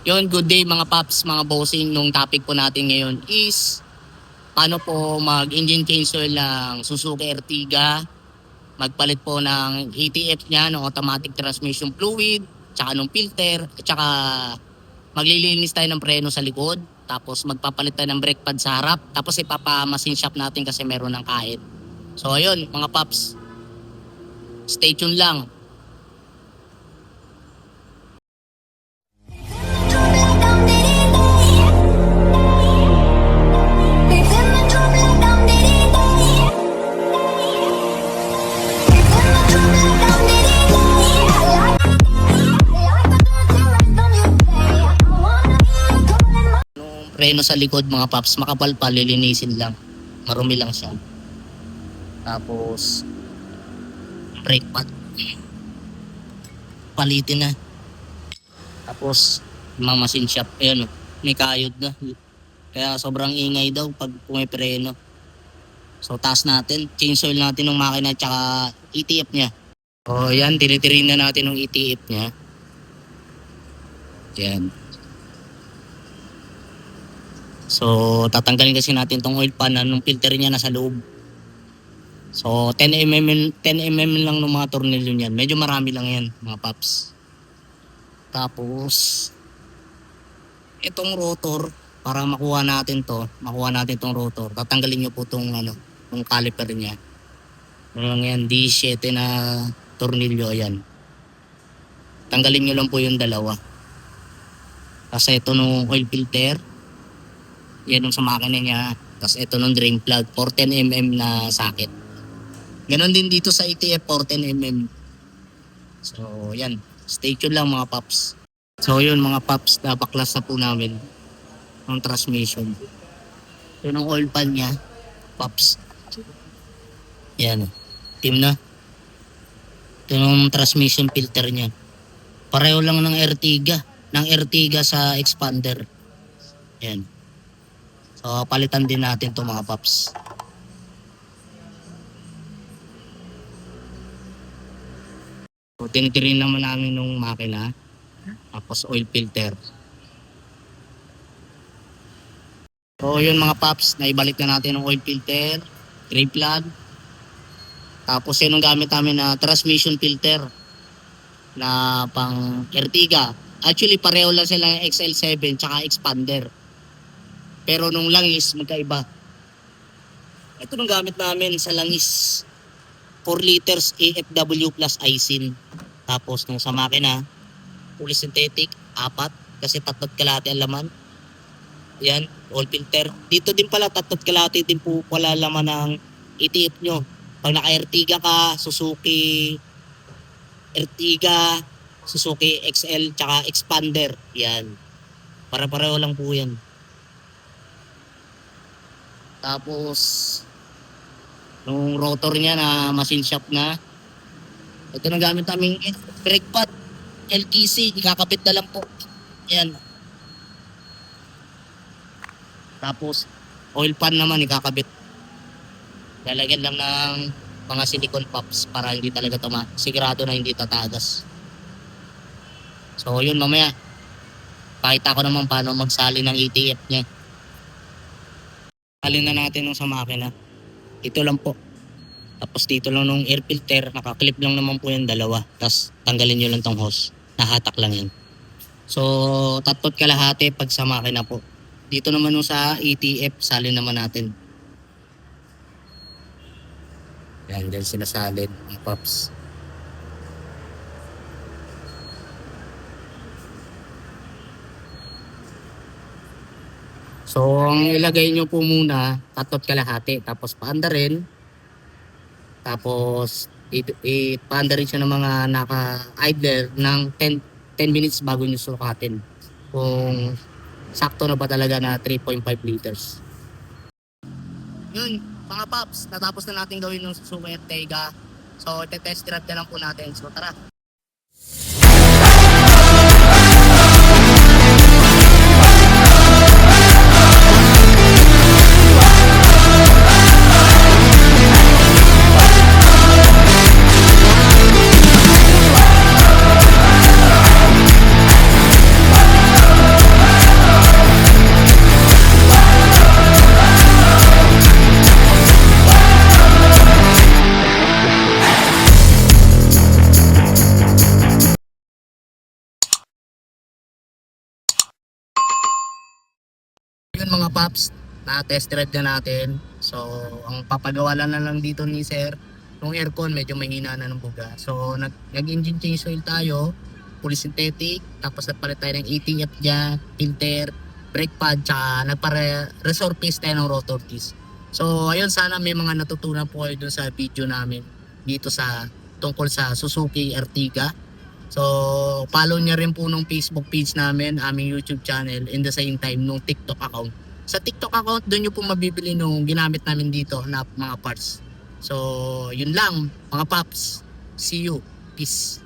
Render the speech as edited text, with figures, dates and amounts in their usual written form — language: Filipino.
Yun, good day mga paps, mga bossing. Nung topic po natin ngayon is paano po mag-engine change oil ng Suzuki Ertiga, magpalit po ng ATF niya, ng automatic transmission fluid, tsaka ng filter, tsaka maglilinis tayo ng preno sa likod, tapos magpapalit tayo ng brake pad sa harap, tapos ipapamasin shop natin kasi meron ng kahit. So ayun mga paps, stay tuned lang. Preno sa likod mga paps, makapal pa, lilinisin lang, marumi lang siya. Tapos brake pad palitin na, tapos mamasin shop. Ayan, may kayod na, kaya sobrang ingay daw pag pumipreno. So taas natin, change oil natin ng makina tsaka ETF nya. O yan, tinitirin na natin ng ETF nya. Yan. So tatanggalin kasi natin tong oil pan, nung filter niya nasa loob. So 10mm lang ng mga tornilyo niyan. Medyo marami lang yan mga paps. Tapos itong rotor, para makuha natin tong rotor, tatanggalin niyo po tong tong caliper niya. Lang yan, D7 na tornilyo yan. Tanggalin niyo lang po yung dalawa. Kasi ito nung oil filter, yan yung sa makina niya. Tapos ito nung drain plug, 410mm na socket. Ganon din dito sa ETF, 410mm. So yan, stay tuned lang mga paps. So yun mga paps, nabaklas na po namin ng transmission. Ito yung oil pan niya, paps. Yan, team na. Ito yung transmission filter niya. Pareho lang ng Ertiga sa expander. Yan. So palitan din natin to mga paps. So tinitirin naman namin nung makina, tapos oil filter. So yun mga paps, naibalik na natin ng oil filter, drain plug. Tapos yun ang gamit namin na transmission filter na pang Ertiga. Actually pareho lang sila ng XL7 tsaka expander. Pero nung langis, magkaiba. Ito nung gamit namin sa langis. 4 liters AFW plus ISIN. Tapos nung sa makina, fully synthetic, 4. Kasi 3 kalahati ang laman. Yan, oil filter. Dito din pala, 3 kalahati din po pala laman ng ETF nyo. Pag naka-Ertiga ka, Suzuki Ertiga, Suzuki XL, tsaka expander. Yan. Para-pareho lang po yan. Tapos nung rotor niya na machine shop na, ito na gamit namin brake pad LKC, ikakabit na lang po yan. Tapos oil pan naman ikakabit, lalagyan lang ng mga silicone pops para hindi talaga sigurado na hindi tatagas. So yun, mamaya pakita ko naman paano magsali ng ETF niya. Alin na natin nung sa makina. Ito lang po. Tapos dito lang nung air filter, nakaklip lang naman po yung dalawa. Tapos tanggalin nyo lang tong hose. Nahatak lang yan. So 3 kalahati pag sa makina po. Dito naman nung sa ETF, salin naman natin. Yan, dyan sinasalin ang pops. So, ang ilagay nyo po muna, 3 kalahati, tapos paanda rin. Tapos, ipaanda rin siya ng mga naka-idler ng 10 minutes bago nyo sukatin. Kung sakto na ba talaga na 3.5 liters. Yun, mga paps, natapos na natin gawin ng Suzuki Ertiga. So, test drive na lang po natin. So, tara. ayun mga paps, na-test drive na natin. So, ang papagawa lang na lang dito ni sir, yung aircon medyo mahina na ng buga. So, nag-engine change oil tayo, fully synthetic, tapos nagpalit tayo ng ATF dyan, filter, brake pad, tsaka nagpa-resurface tayo ng rotor disc. So, ayun, sana may mga natutunan po kayo dun sa video namin dito sa tungkol sa Suzuki Ertiga. So, follow niya rin po nung Facebook page namin, aming YouTube channel, in the same time nung TikTok account. Sa TikTok account, doon nyo po mabibili nung ginamit namin dito na mga parts. So, yun lang, mga paps. See you. Peace.